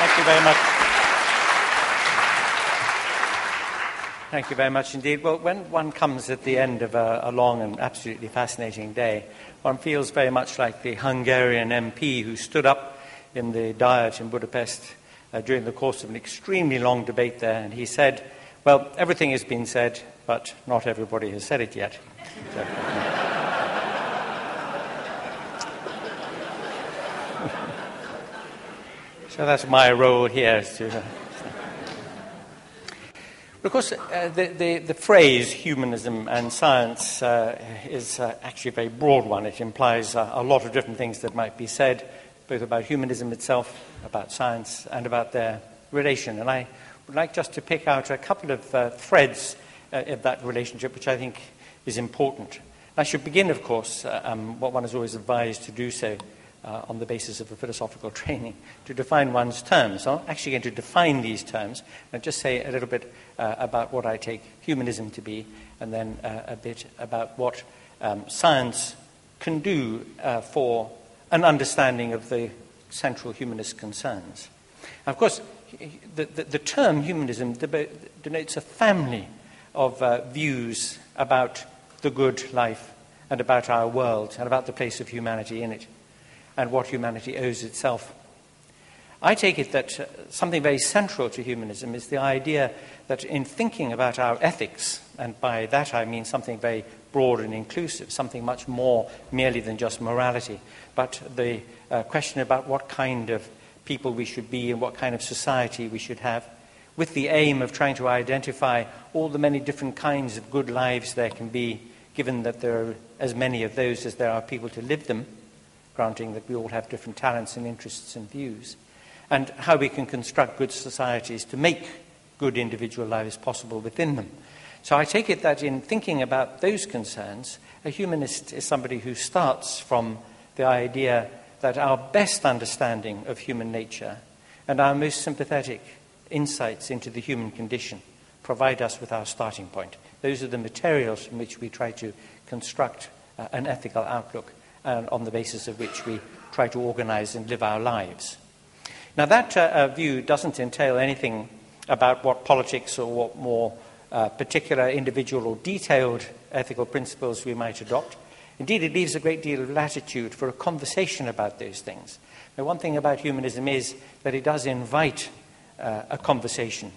Thank you very much. Thank you very much indeed. Well, when one comes at the end of a long and absolutely fascinating day, one feels very much like the Hungarian MP who stood up in the Diet in Budapest during the course of an extremely long debate there, and he said, well, everything has been said, but not everybody has said it yet. So that's my role here. Of course, the phrase humanism and science is actually a very broad one. It implies a lot of different things that might be said, both about humanism itself, about science, and about their relation. And I would like just to pick out a couple of threads of that relationship, which I think is important. I should begin, of course, what one is always advised to do so, on the basis of a philosophical training, to define one's terms. So I'm actually going to define these terms and just say a little bit about what I take humanism to be, and then a bit about what science can do for an understanding of the central humanist concerns. Now, of course, the term humanism denotes a family of views about the good life and about our world and about the place of humanity in it, and what humanity owes itself. I take it that something very central to humanism is the idea that in thinking about our ethics, and by that I mean something very broad and inclusive, something much more merely than just morality, but the question about what kind of people we should be and what kind of society we should have, with the aim of trying to identify all the many different kinds of good lives there can be, given that there are as many of those as there are people to live them, granting that we all have different talents and interests and views, and how we can construct good societies to make good individual lives possible within them. So I take it that in thinking about those concerns, a humanist is somebody who starts from the idea that our best understanding of human nature and our most sympathetic insights into the human condition provide us with our starting point. Those are the materials from which we try to construct an ethical outlook, and on the basis of which we try to organize and live our lives. Now, that view doesn't entail anything about what politics or what more particular individual or detailed ethical principles we might adopt. Indeed, it leaves a great deal of latitude for a conversation about those things. Now, one thing about humanism is that it does invite a conversation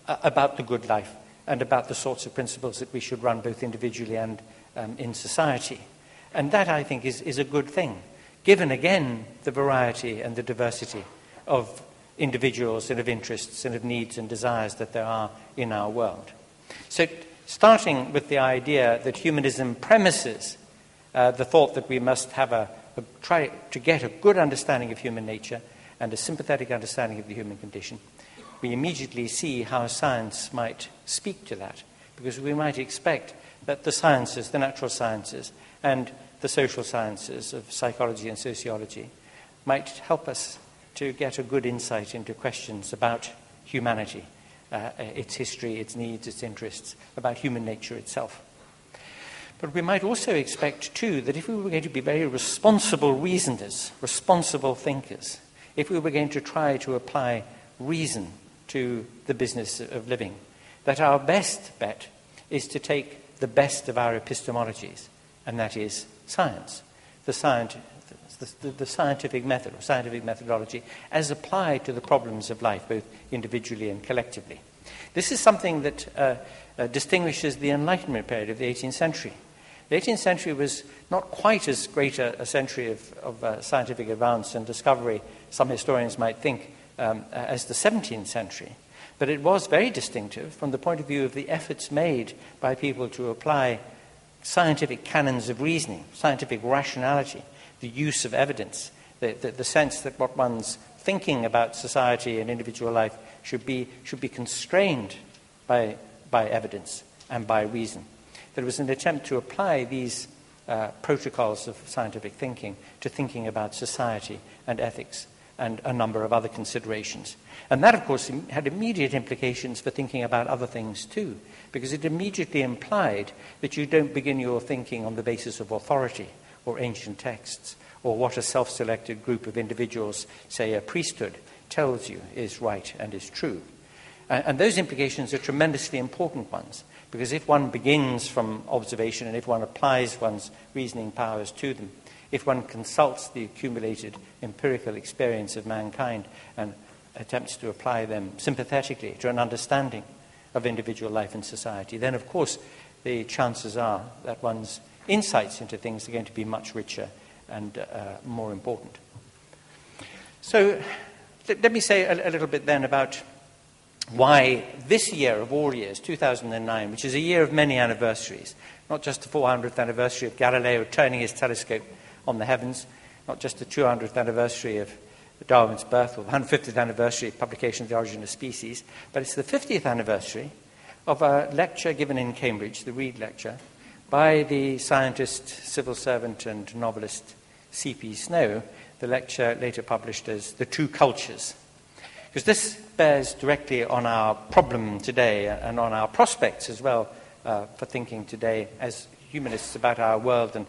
about the good life and about the sorts of principles that we should run both individually and in society. And that, I think, is a good thing, given, again, the variety and the diversity of individuals and of interests and of needs and desires that there are in our world. So, starting with the idea that humanism premises the thought that we must have try to get a good understanding of human nature and a sympathetic understanding of the human condition, we immediately see how science might speak to that, because we might expect that the sciences, the natural sciences, and the social sciences of psychology and sociology might help us to get a good insight into questions about humanity, its history, its needs, its interests, about human nature itself. But we might also expect, too, that if we were going to be very responsible reasoners, responsible thinkers, if we were going to try to apply reason to the business of living, that our best bet is to take the best of our epistemologies, and that is science, the scientific method or scientific methodology as applied to the problems of life, both individually and collectively. This is something that distinguishes the Enlightenment period of the 18th century. The 18th century was not quite as great a century of scientific advance and discovery, some historians might think, as the 17th century. But it was very distinctive from the point of view of the efforts made by people to apply scientific canons of reasoning, scientific rationality, the use of evidence, the sense that what one's thinking about society and individual life should be constrained by evidence and by reason. There was an attempt to apply these protocols of scientific thinking to thinking about society and ethics and a number of other considerations. And that, of course, had immediate implications for thinking about other things too, because it immediately implied that you don't begin your thinking on the basis of authority or ancient texts or what a self-selected group of individuals, say a priesthood, tells you is right and is true. And those implications are tremendously important ones, because if one begins from observation and if one applies one's reasoning powers to them, if one consults the accumulated empirical experience of mankind and attempts to apply them sympathetically to an understanding of individual life and society, then of course the chances are that one's insights into things are going to be much richer and more important. So let me say a little bit then about why this year of all years, 2009, which is a year of many anniversaries, not just the 400th anniversary of Galileo turning his telescope on the heavens, not just the 200th anniversary of Darwin's birth, or the 150th anniversary of publication of The Origin of Species, but it's the 50th anniversary of a lecture given in Cambridge, the Reed Lecture, by the scientist, civil servant and novelist C.P. Snow, the lecture later published as The Two Cultures. Because this bears directly on our problem today and on our prospects as well for thinking today as humanists about our world and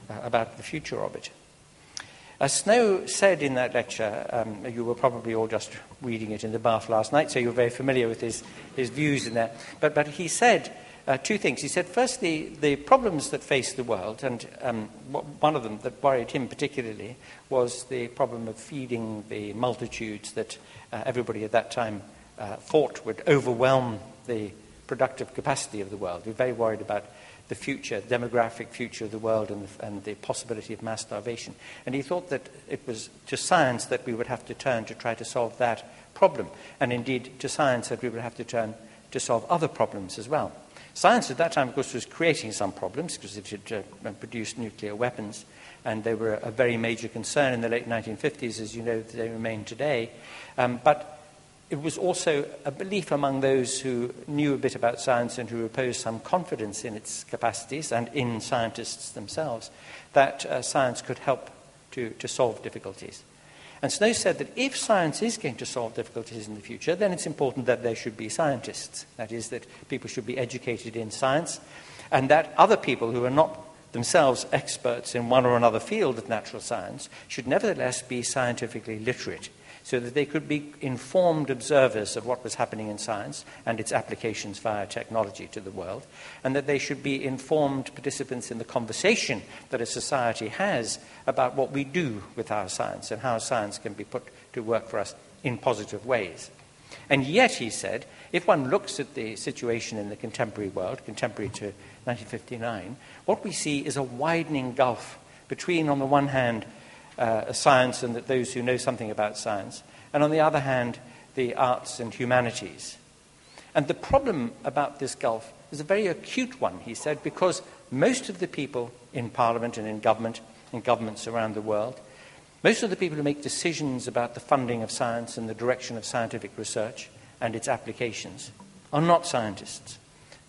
about the future of it. As Snow said in that lecture, you were probably all just reading it in the bath last night, so you're very familiar with his views in there. But he said two things. He said, firstly, the problems that face the world, and one of them that worried him particularly was the problem of feeding the multitudes that everybody at that time thought would overwhelm the productive capacity of the world. He was very worried about the future, demographic future of the world and the possibility of mass starvation. And he thought that it was to science that we would have to turn to try to solve that problem. And indeed, to science that we would have to turn to solve other problems as well. Science at that time, of course, was creating some problems because it had produced nuclear weapons. And they were a very major concern in the late 1950s, as you know, they remain today. But it was also a belief among those who knew a bit about science and who reposed some confidence in its capacities and in scientists themselves that science could help to solve difficulties. And Snow said that if science is going to solve difficulties in the future, then it's important that there should be scientists. That is, that people should be educated in science, and that other people who are not themselves experts in one or another field of natural science should nevertheless be scientifically literate, so that they could be informed observers of what was happening in science and its applications via technology to the world, and that they should be informed participants in the conversation that a society has about what we do with our science and how science can be put to work for us in positive ways. And yet, he said, if one looks at the situation in the contemporary world, contemporary to 1959, what we see is a widening gulf between, on the one hand, science and those who know something about science, and on the other hand, the arts and humanities. And the problem about this gulf is a very acute one, he said, because most of the people in Parliament and in governments around the world, most of the people who make decisions about the funding of science and the direction of scientific research and its applications are not scientists.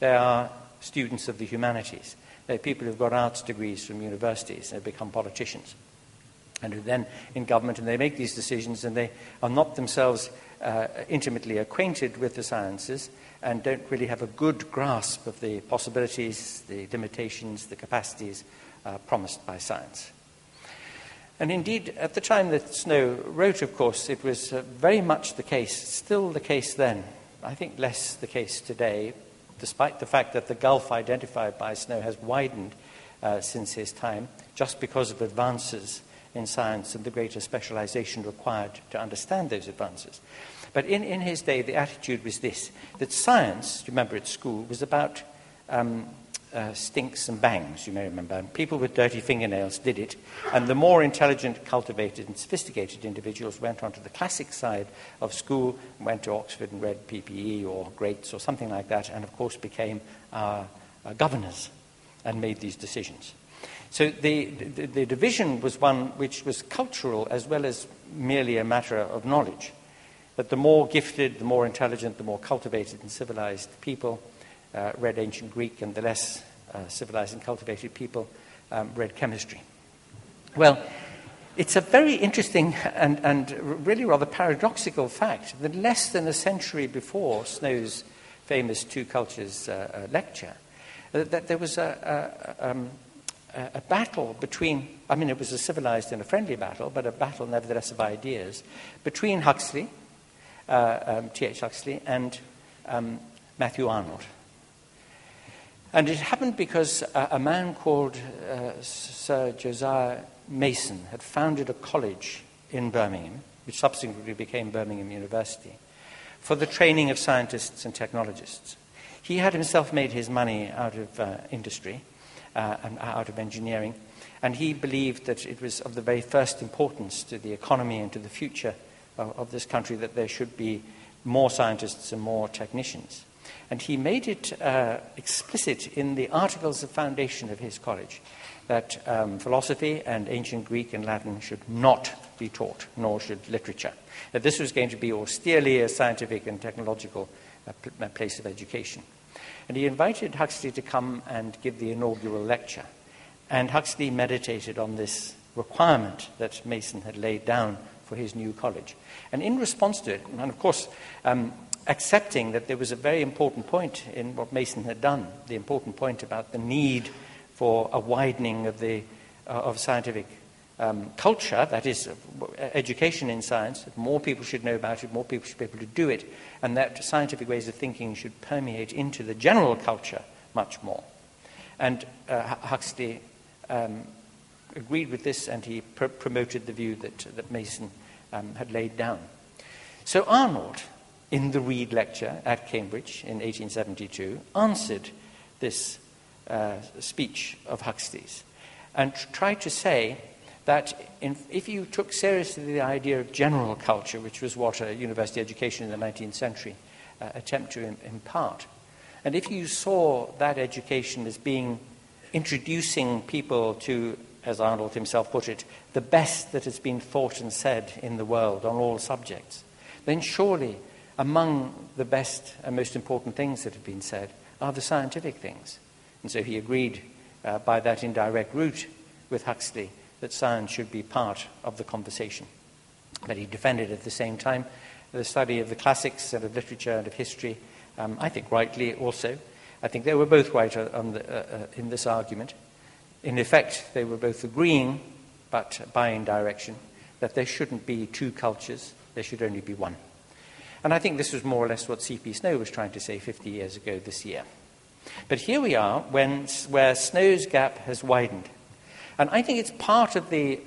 They are students of the humanities. They're people who've got arts degrees from universities and have become politicians, and who then in government, and they make these decisions, and they are not themselves intimately acquainted with the sciences and don't really have a good grasp of the possibilities, the limitations, the capacities promised by science. And indeed, at the time that Snow wrote, of course, it was very much the case, still the case then, I think less the case today, despite the fact that the gulf identified by Snow has widened since his time, just because of advances in science and the greater specialization required to understand those advances. But in his day, the attitude was this, that science, you remember at school, was about stinks and bangs, you may remember. And people with dirty fingernails did it, and the more intelligent, cultivated and sophisticated individuals went onto the classic side of school, went to Oxford and read PPE or Greats or something like that, and of course became governors and made these decisions. So the division was one which was cultural as well as merely a matter of knowledge. That the more gifted, the more intelligent, the more cultivated and civilized people read ancient Greek, and the less civilized and cultivated people read chemistry. Well, it's a very interesting and really rather paradoxical fact that less than a century before Snow's famous Two Cultures lecture, that there was a battle between, I mean, it was a civilized and a friendly battle, but a battle nevertheless of ideas, between Huxley, T.H. Huxley, and Matthew Arnold. And it happened because a man called Sir Josiah Mason had founded a college in Birmingham, which subsequently became Birmingham University, for the training of scientists and technologists. He had himself made his money out of industry and out of engineering, and he believed that it was of the very first importance to the economy and to the future of this country that there should be more scientists and more technicians. And he made it explicit in the articles of foundation of his college that philosophy and ancient Greek and Latin should not be taught, nor should literature. That this was going to be austerely a scientific and technological place of education. And he invited Huxley to come and give the inaugural lecture. And Huxley meditated on this requirement that Mason had laid down for his new college. And in response to it, and of course, accepting that there was a very important point in what Mason had done, the important point about the need for a widening of scientific culture, that is, education in science, that more people should know about it, more people should be able to do it, and that scientific ways of thinking should permeate into the general culture much more. And Huxley agreed with this, and he promoted the view that Mason had laid down. So Arnold, in the Reed Lecture at Cambridge in 1872, answered this speech of Huxley's and tried to say that if you took seriously the idea of general culture, which was what a university education in the 19th century attempted to impart, and if you saw that education as being introducing people to, as Arnold himself put it, the best that has been thought and said in the world on all subjects, then surely among the best and most important things that have been said are the scientific things. And so he agreed by that indirect route with Huxley that science should be part of the conversation. But he defended at the same time the study of the classics and of literature and of history, I think rightly also. I think they were both right in this argument. In effect, they were both agreeing, but by indirection, that there shouldn't be two cultures, there should only be one. And I think this was more or less what C.P. Snow was trying to say 50 years ago this year. But here we are, where Snow's gap has widened. And I think it's part of the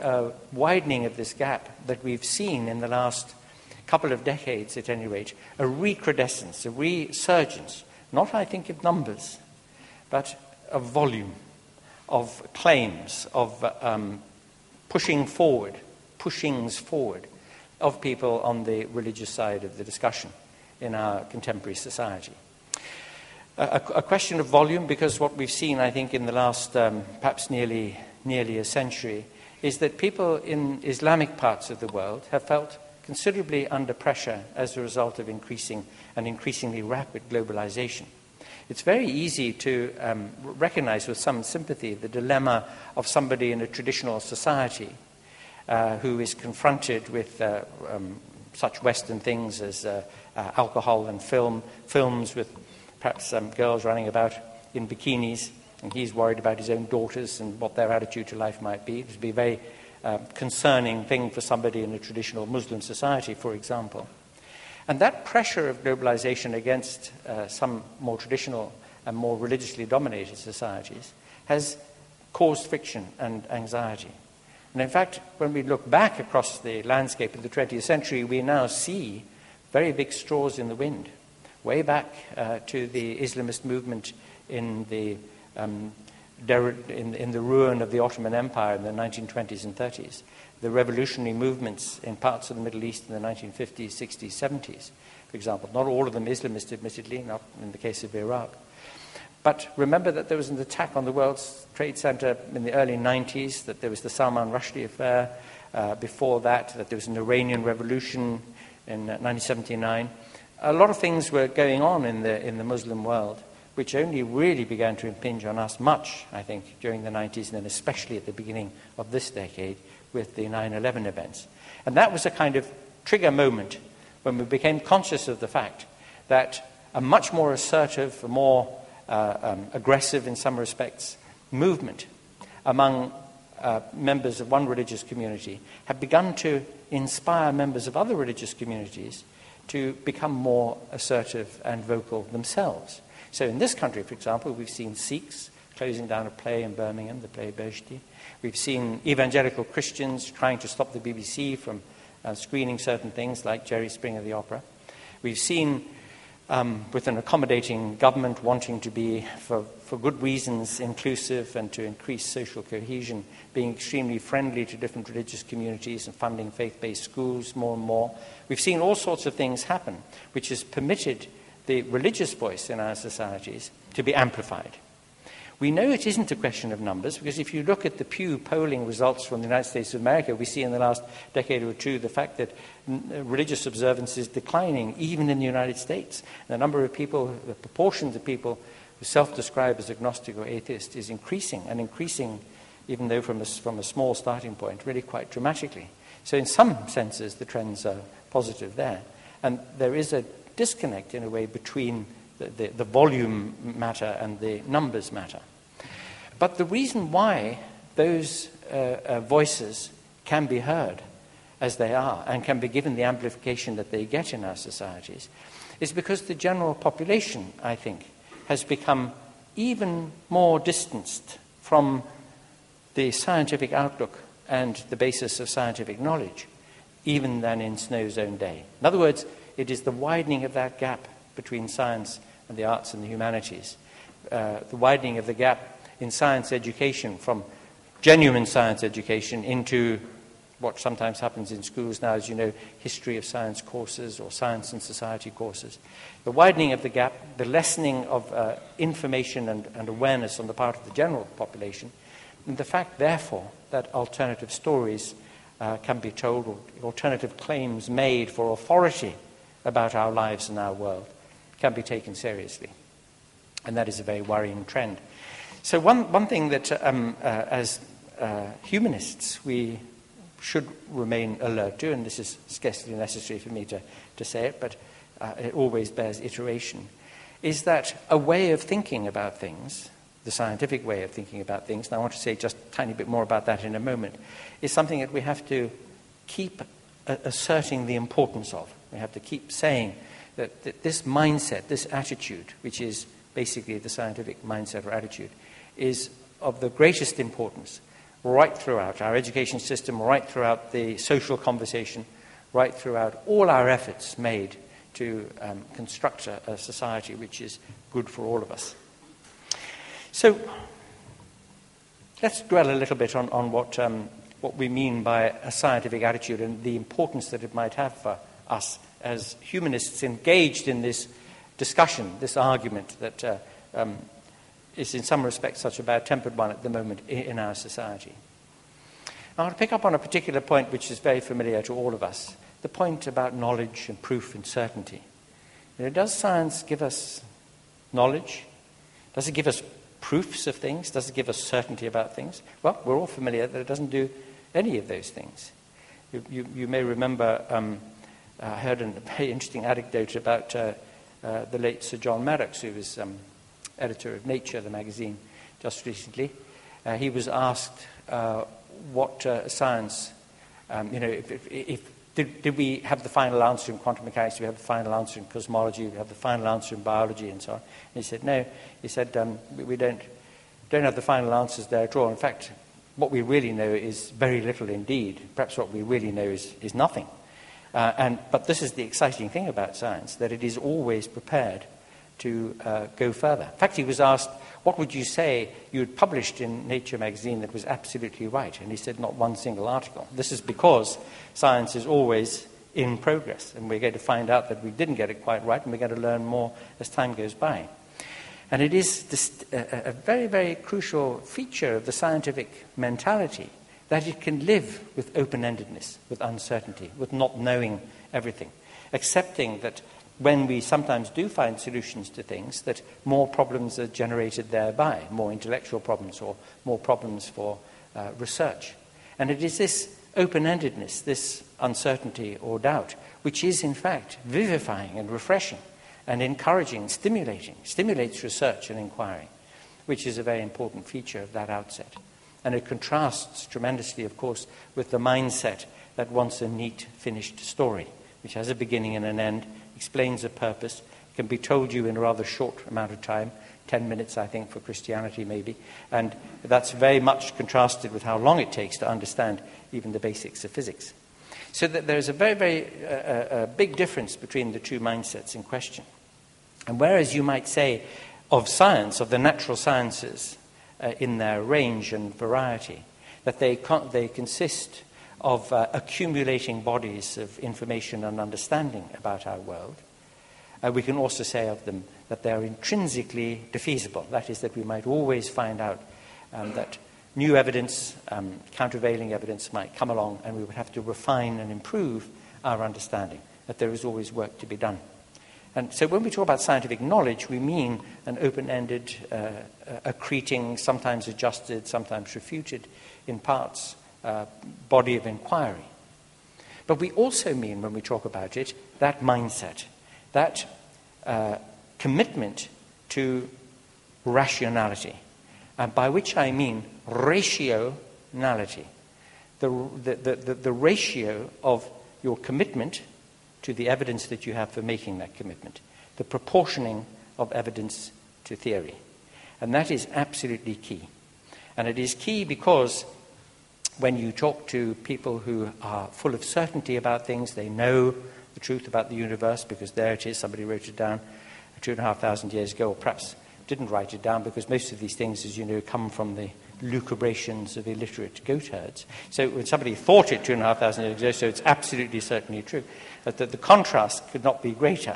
widening of this gap that we've seen in the last couple of decades, at any rate, a recrudescence, a resurgence, not, I think, of numbers, but of volume, of claims, of pushings forward of people on the religious side of the discussion in our contemporary society. A question of volume, because what we've seen, I think, in the last perhaps nearly a century, is that people in Islamic parts of the world have felt considerably under pressure as a result of increasingly rapid globalization. It's very easy to recognize with some sympathy the dilemma of somebody in a traditional society who is confronted with such Western things as alcohol and films with perhaps girls running about in bikinis, and he's worried about his own daughters and what their attitude to life might be. It would be a very concerning thing for somebody in a traditional Muslim society, for example. And that pressure of globalization against some more traditional and more religiously dominated societies has caused friction and anxiety. And in fact, when we look back across the landscape of the 20th century, we now see very big straws in the wind, way back to the Islamist movement in the ruin of the Ottoman Empire in the 1920s and 30s, the revolutionary movements in parts of the Middle East in the 1950s, 60s, 70s, for example. Not all of them Islamist, admittedly, not in the case of Iraq. But remember that there was an attack on the World Trade Center in the early 90s, that there was the Salman Rushdie affair. Before that there was an Iranian revolution in 1979. A lot of things were going on in the Muslim world, which only really began to impinge on us much, I think, during the 90s, and then especially at the beginning of this decade with the 9/11 events. And that was a kind of trigger moment when we became conscious of the fact that a much more assertive, a more aggressive in some respects movement among members of one religious community have begun to inspire members of other religious communities to become more assertive and vocal themselves. So in this country, for example, we've seen Sikhs closing down a play in Birmingham, the play Beshti. We've seen evangelical Christians trying to stop the BBC from screening certain things like Jerry Springer the Opera. We've seen, with an accommodating government wanting to be, for good reasons, inclusive and to increase social cohesion, being extremely friendly to different religious communities and funding faith-based schools more and more. We've seen all sorts of things happen, which has permitted the religious voice in our societies to be amplified. We know it isn't a question of numbers, because if you look at the Pew polling results from the United States of America, we see in the last decade or two the fact that religious observance is declining, even in the United States. The number of people, the proportions of people who self-describe as agnostic or atheist is increasing, and increasing, even though from a small starting point, really quite dramatically. So in some senses, the trends are positive there. And there is a disconnect, in a way, between the volume matter and the numbers matter. But the reason why those voices can be heard as they are and can be given the amplification that they get in our societies is because the general population, I think, has become even more distanced from the scientific outlook and the basis of scientific knowledge, even than in Snow's own day. In other words, it is the widening of that gap between science and the arts and the humanities, the widening of the gap in science education from genuine science education into what sometimes happens in schools now, as you know, history of science courses or science and society courses. The widening of the gap, the lessening of information and awareness on the part of the general population, and the fact, therefore, that alternative stories can be told, or alternative claims made for authority about our lives and our world can be taken seriously. And that is a very worrying trend. So one thing that, as humanists, we should remain alert to, and this is scarcely necessary for me to say it, but it always bears iteration, is that a way of thinking about things, the scientific way of thinking about things, and I want to say just a tiny bit more about that in a moment, is something that we have to keep asserting the importance of. We have to keep saying that this mindset, this attitude, which is basically the scientific mindset or attitude, is of the greatest importance right throughout our education system, right throughout the social conversation, right throughout all our efforts made to construct a society which is good for all of us. So let's dwell a little bit on what we mean by a scientific attitude and the importance that it might have for us as humanists engaged in this discussion, this argument that is in some respects such a bad-tempered one at the moment in our society. I want to pick up on a particular point which is very familiar to all of us, the point about knowledge and proof and certainty. Does science give us knowledge? Does it give us proofs of things? Does it give us certainty about things? Well, we're all familiar that it doesn't do any of those things. You may remember, I heard a very interesting anecdote about the late Sir John Maddox, who was editor of Nature, the magazine, just recently. He was asked what science, did we have the final answer in quantum mechanics? Do we have the final answer in cosmology? Do we have the final answer in biology and so on? And he said, no. He said, we don't have the final answers there at all. In fact, what we really know is very little indeed. Perhaps what we really know is nothing. But this is the exciting thing about science, that it is always prepared to go further. In fact, he was asked, what would you say you had published in Nature magazine that was absolutely right? And he said, not one single article. This is because science is always in progress, and we're going to find out that we didn't get it quite right, and we're going to learn more as time goes by. And it is a very, very crucial feature of the scientific mentality that it can live with open-endedness, with uncertainty, with not knowing everything, accepting that when we sometimes do find solutions to things, that more problems are generated thereby, more intellectual problems or more problems for research. And it is this open-endedness, this uncertainty or doubt, which is in fact vivifying and refreshing and encouraging, stimulates research and inquiry, which is a very important feature of that outset. And it contrasts tremendously, of course, with the mindset that wants a neat, finished story, which has a beginning and an end, explains a purpose, can be told you in a rather short amount of time, 10 minutes, I think, for Christianity maybe. And that's very much contrasted with how long it takes to understand even the basics of physics. So that there's a very, very big difference between the two mindsets in question. And whereas you might say of science, of the natural sciences, in their range and variety, that they consist of accumulating bodies of information and understanding about our world, we can also say of them that they are intrinsically defeasible. That is, that we might always find out that new evidence, countervailing evidence might come along, and we would have to refine and improve our understanding, that there is always work to be done. And so when we talk about scientific knowledge, we mean an open-ended, accreting, sometimes adjusted, sometimes refuted in parts, body of inquiry. But we also mean, when we talk about it, that mindset, that commitment to rationality, and by which I mean rationality, the ratio of your commitment to the evidence that you have for making that commitment, the proportioning of evidence to theory. And that is absolutely key. And it is key because when you talk to people who are full of certainty about things, they know the truth about the universe because there it is, somebody wrote it down 2,500 years ago, or perhaps didn't write it down because most of these things, as you know, come from the lucubrations of illiterate goatherds. So when somebody thought it 2,500 years ago, so it's absolutely certainly true, that the contrast could not be greater.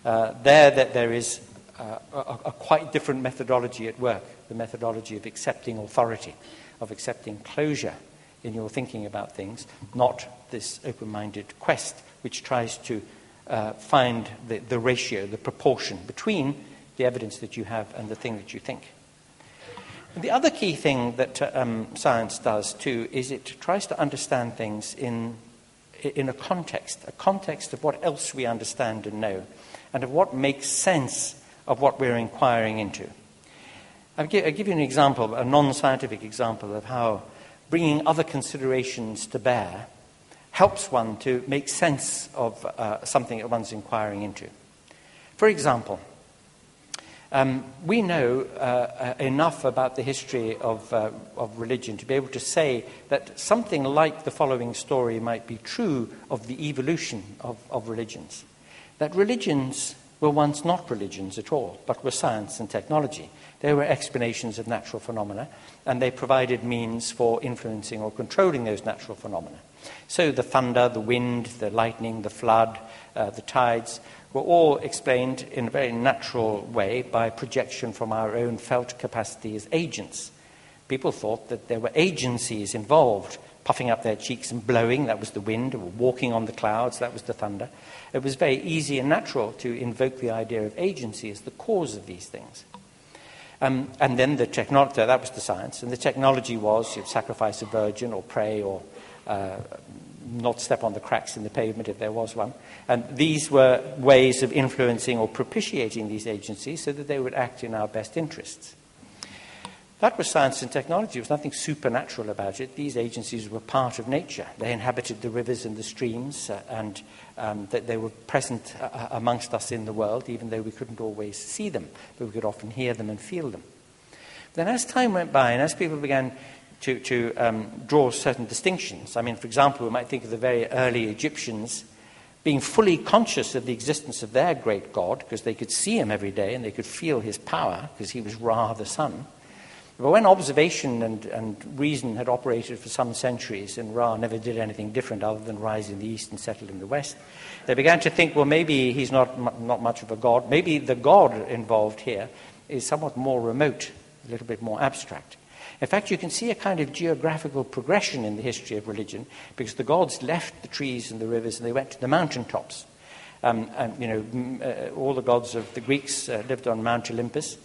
There is a quite different methodology at work, the methodology of accepting authority, of accepting closure in your thinking about things, not this open-minded quest which tries to find the ratio, the proportion between the evidence that you have and the thing that you think. And the other key thing that science does too is it tries to understand things in a context of what else we understand and know, and of what makes sense of what we're inquiring into. I'll give you an example, a non-scientific example of how bringing other considerations to bear helps one to make sense of something that one's inquiring into. For example, we know enough about the history of religion to be able to say that something like the following story might be true of the evolution of religions. That religions were once not religions at all, but were science and technology. They were explanations of natural phenomena, and they provided means for influencing or controlling those natural phenomena. So the thunder, the wind, the lightning, the flood, the tides were all explained in a very natural way by projection from our own felt capacity as agents. People thought that there were agencies involved, puffing up their cheeks and blowing, that was the wind, or walking on the clouds, that was the thunder. It was very easy and natural to invoke the idea of agency as the cause of these things. And then the technology, that was the science, and the technology was you'd sacrifice a virgin or pray or not step on the cracks in the pavement if there was one. And these were ways of influencing or propitiating these agencies so that they would act in our best interests. That was science and technology. There was nothing supernatural about it. These agencies were part of nature. They inhabited the rivers and the streams, and they were present amongst us in the world, even though we couldn't always see them, but we could often hear them and feel them. Then as time went by, and as people began to draw certain distinctions, I mean, for example, we might think of the very early Egyptians being fully conscious of the existence of their great god, because they could see him every day and they could feel his power, because he was Ra, the sun. But when observation and reason had operated for some centuries, and Ra never did anything different other than rise in the east and settle in the west, they began to think, well, maybe he's not much of a god. Maybe the god involved here is somewhat more remote, a little bit more abstract. In fact, you can see a kind of geographical progression in the history of religion, because the gods left the trees and the rivers and they went to the mountaintops. All the gods of the Greeks lived on Mount Olympus.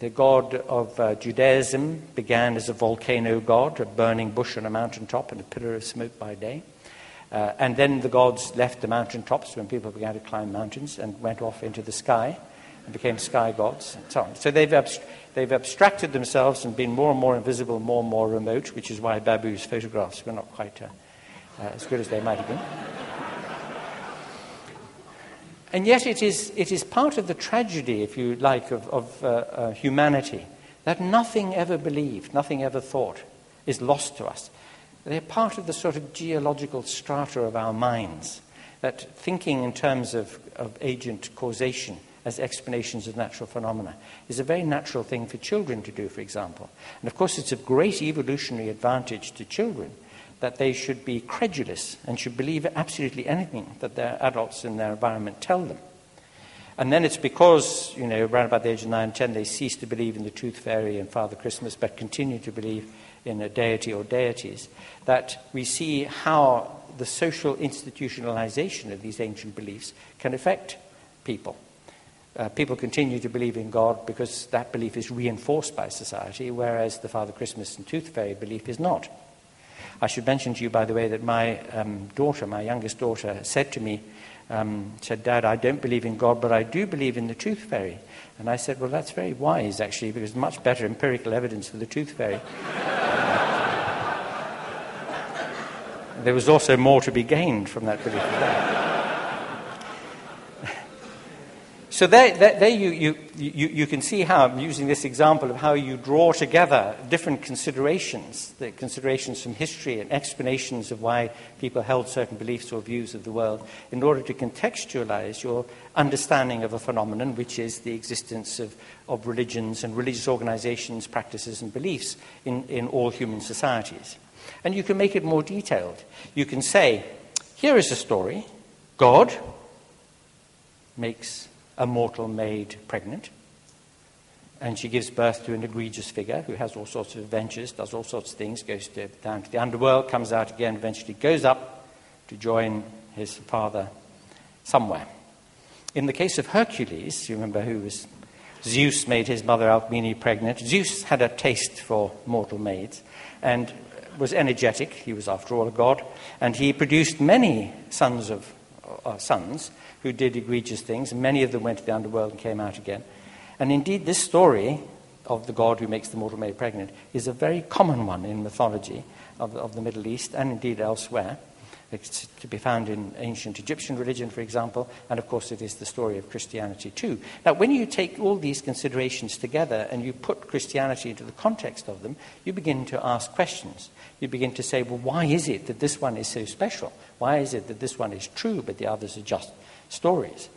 The god of Judaism began as a volcano god, a burning bush on a mountaintop and a pillar of smoke by day. And then the gods left the mountaintops when people began to climb mountains and went off into the sky. and became sky gods, and so on. So they've abstracted themselves and been more and more invisible, more and more remote, which is why Babu's photographs were not quite as good as they might have been. And yet it is part of the tragedy, if you like, of humanity, that nothing ever believed, nothing ever thought is lost to us. They're part of the sort of geological strata of our minds, that thinking in terms of agent causation as explanations of natural phenomena is a very natural thing for children to do, for example. And of course it's of great evolutionary advantage to children that they should be credulous and should believe absolutely anything that their adults in their environment tell them. And then it's because, around about the age of 9, 10, they cease to believe in the Tooth Fairy and Father Christmas, but continue to believe in a deity or deities, that we see how the social institutionalization of these ancient beliefs can affect people. People continue to believe in God because that belief is reinforced by society, whereas the Father Christmas and Tooth Fairy belief is not. I should mention to you, by the way, that my daughter, my youngest daughter, said to me, Dad, I don't believe in God, but I do believe in the Tooth Fairy. And I said, well, that's very wise, actually, because much better empirical evidence for the Tooth Fairy. There was also more to be gained from that belief. So there you can see how, I'm using this example of how you draw together different considerations, the considerations from history and explanations of why people held certain beliefs or views of the world, in order to contextualize your understanding of a phenomenon, which is the existence of religions and religious organizations, practices and beliefs in all human societies. And you can make it more detailed. You can say, here is a story. God makes a mortal maid pregnant, and she gives birth to an egregious figure who has all sorts of adventures, does all sorts of things, goes down to the underworld, comes out again, eventually goes up to join his father somewhere. In the case of Hercules, you remember Zeus made his mother Alcmene pregnant. Zeus had a taste for mortal maids and was energetic. He was, after all, a god, and he produced many sons who did egregious things, and many of them went to the underworld and came out again. And indeed, this story of the god who makes the mortal maid pregnant is a very common one in mythology of the Middle East, and indeed elsewhere. It's to be found in ancient Egyptian religion, for example, and of course it is the story of Christianity too. Now, when you take all these considerations together and you put Christianity into the context of them, you begin to ask questions. You begin to say, well, why is it that this one is so special? Why is it that this one is true, but the others are just stories?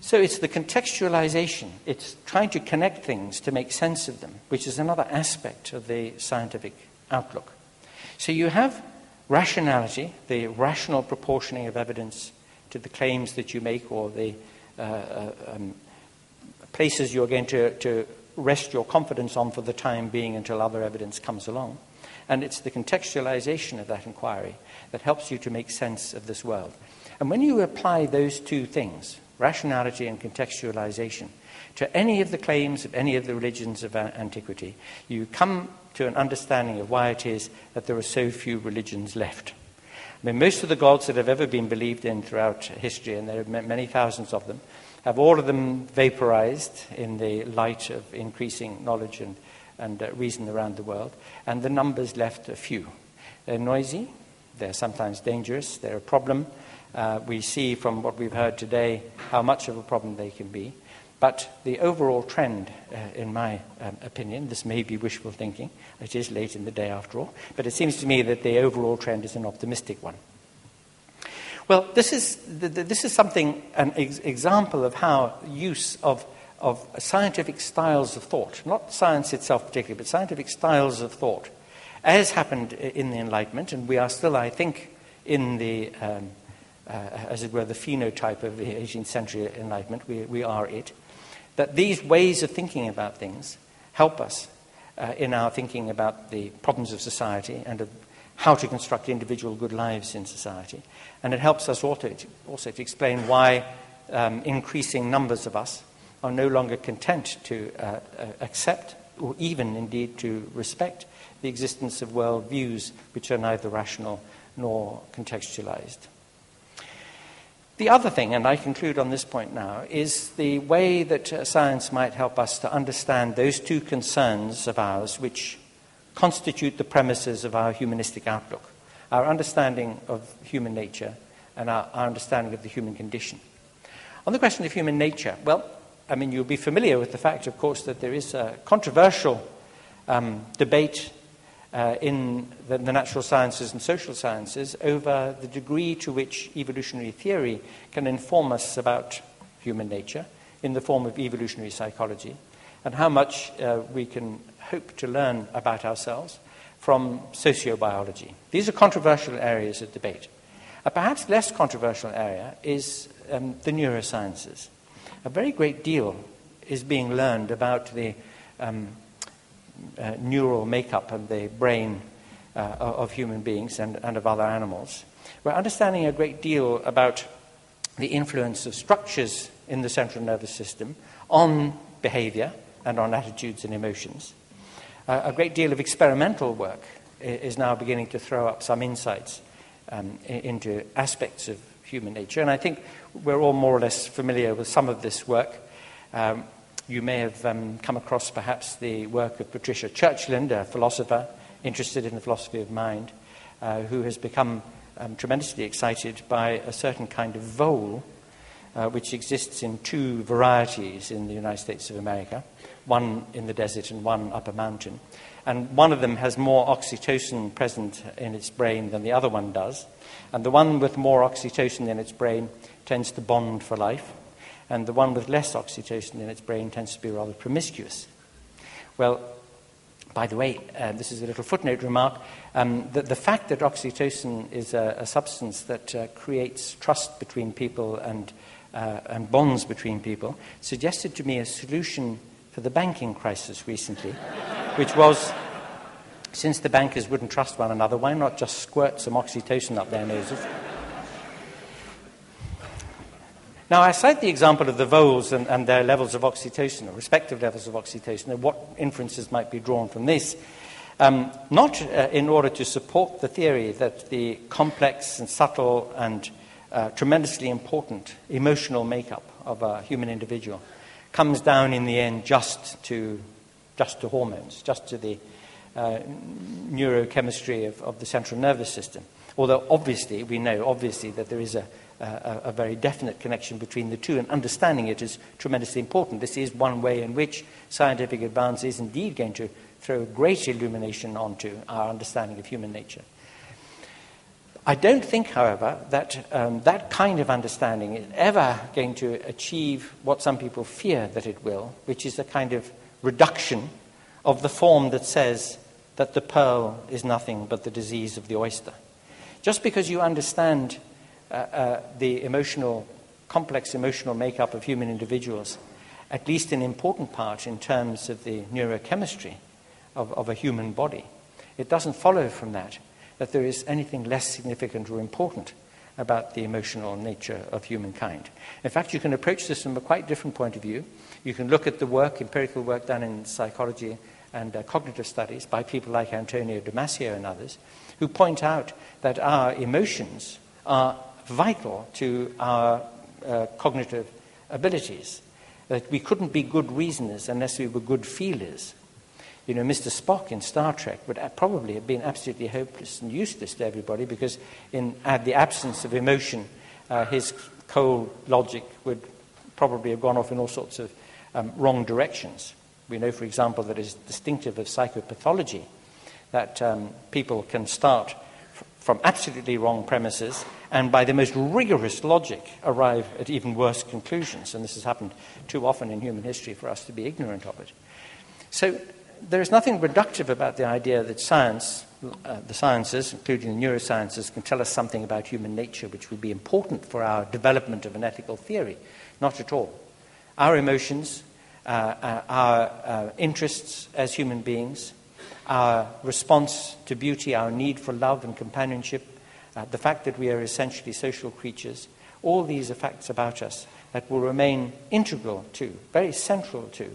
So it's the contextualization. It's trying to connect things to make sense of them, which is another aspect of the scientific outlook. So you have rationality, the rational proportioning of evidence to the claims that you make, or the places you're going to rest your confidence on for the time being until other evidence comes along. And it's the contextualization of that inquiry that helps you to make sense of this world. And when you apply those two things, rationality and contextualization, to any of the claims of any of the religions of antiquity, you come to an understanding of why it is that there are so few religions left. I mean, most of the gods that have ever been believed in throughout history, and there are many thousands of them, have all of them vaporized in the light of increasing knowledge and reason around the world, and the numbers left are few. They're noisy, they're sometimes dangerous, they're a problem. We see from what we've heard today how much of a problem they can be. But the overall trend, in my opinion, this may be wishful thinking, it is late in the day after all, but it seems to me that the overall trend is an optimistic one. Well, this is something, an example of how use of scientific styles of thought, not science itself particularly, but scientific styles of thought, as happened in the Enlightenment, and we are still, I think, in the, as it were, the phenotype of the 18th century Enlightenment. We are it. That these ways of thinking about things help us in our thinking about the problems of society and of how to construct individual good lives in society. And it helps us also to explain why increasing numbers of us are no longer content to accept or even indeed to respect the existence of worldviews which are neither rational nor contextualized. The other thing, and I conclude on this point now, is the way that science might help us to understand those two concerns of ours which constitute the premises of our humanistic outlook, our understanding of human nature and our understanding of the human condition. On the question of human nature, well, I mean, you'll be familiar with the fact, of course, that there is a controversial debate in the natural sciences and social sciences over the degree to which evolutionary theory can inform us about human nature in the form of evolutionary psychology, and how much we can hope to learn about ourselves from sociobiology. These are controversial areas of debate. A perhaps less controversial area is the neurosciences. A very great deal is being learned about the neural makeup of the brain of human beings and of other animals. We're understanding a great deal about the influence of structures in the central nervous system on behavior and on attitudes and emotions. A great deal of experimental work is now beginning to throw up some insights into aspects of human nature, and I think we're all more or less familiar with some of this work. You may have come across perhaps the work of Patricia Churchland, a philosopher interested in the philosophy of mind, who has become tremendously excited by a certain kind of vole which exists in two varieties in the United States of America, one in the desert and one up a mountain. And one of them has more oxytocin present in its brain than the other one does. And the one with more oxytocin in its brain tends to bond for life. And the one with less oxytocin in its brain tends to be rather promiscuous. Well, by the way, this is a little footnote remark, the fact that oxytocin is a substance that creates trust between people and bonds between people suggested to me a solution for the banking crisis recently, which was, since the bankers wouldn't trust one another, why not just squirt some oxytocin up their noses? Now, I cite the example of the voles and their levels of oxytocin, or respective levels of oxytocin, and what inferences might be drawn from this, not in order to support the theory that the complex and subtle and tremendously important emotional makeup of a human individual comes down in the end just to hormones, just to the neurochemistry of the central nervous system. Although obviously, we know obviously that there is a very definite connection between the two, and understanding it is tremendously important. This is one way in which scientific advance is indeed going to throw great illumination onto our understanding of human nature. I don't think, however, that that kind of understanding is ever going to achieve what some people fear that it will, which is a kind of reduction of the form that says that the pearl is nothing but the disease of the oyster. Just because you understand the complex emotional makeup of human individuals, at least in important part in terms of the neurochemistry of a human body, it doesn't follow from that there is anything less significant or important about the emotional nature of humankind. In fact, you can approach this from a quite different point of view. You can look at the work, empirical work done in psychology and cognitive studies by people like Antonio Damasio and others, who point out that our emotions are vital to our cognitive abilities, that we couldn't be good reasoners unless we were good feelers. You know, Mr. Spock in Star Trek would probably have been absolutely hopeless and useless to everybody because in the absence of emotion, his cold logic would probably have gone off in all sorts of wrong directions. We know, for example, that it's distinctive of psychopathology that people can start from absolutely wrong premises and by the most rigorous logic arrive at even worse conclusions. And this has happened too often in human history for us to be ignorant of it. So there is nothing reductive about the idea that science, the sciences, including the neurosciences, can tell us something about human nature which would be important for our development of an ethical theory. Not at all. Our emotions, our interests as human beings, our response to beauty, our need for love and companionship, the fact that we are essentially social creatures, all these are facts about us that will remain integral to, very central to,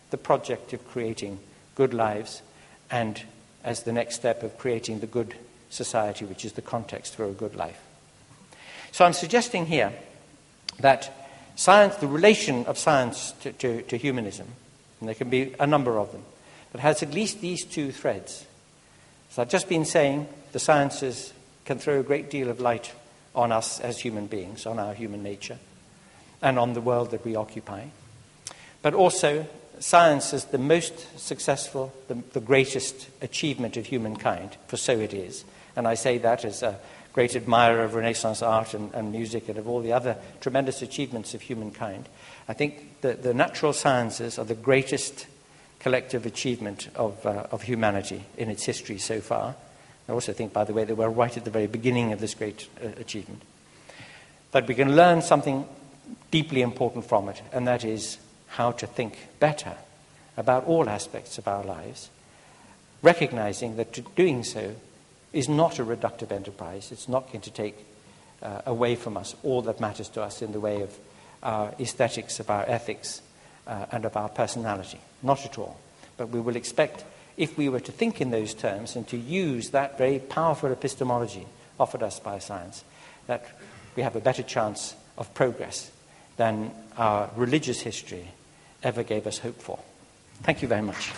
the project of creating good lives, and as the next step of creating the good society, which is the context for a good life. So I'm suggesting here that science, the relation of science to humanism, and there can be a number of them, but has at least these two threads. So I've just been saying the sciences can throw a great deal of light on us as human beings, on our human nature, and on the world that we occupy. But also, science is the most successful, the greatest achievement of humankind, for so it is. And I say that as a great admirer of Renaissance art and music and of all the other tremendous achievements of humankind. I think that the natural sciences are the greatest collective achievement of humanity in its history so far. I also think, by the way, that we're right at the very beginning of this great achievement. But we can learn something deeply important from it, and that is how to think better about all aspects of our lives, recognizing that doing so is not a reductive enterprise. It's not going to take away from us all that matters to us in the way of our aesthetics, of our ethics, and of our personality. Not at all. But we will expect, if we were to think in those terms and to use that very powerful epistemology offered us by science, that we have a better chance of progress than our religious history ever gave us hope for. Thank you very much.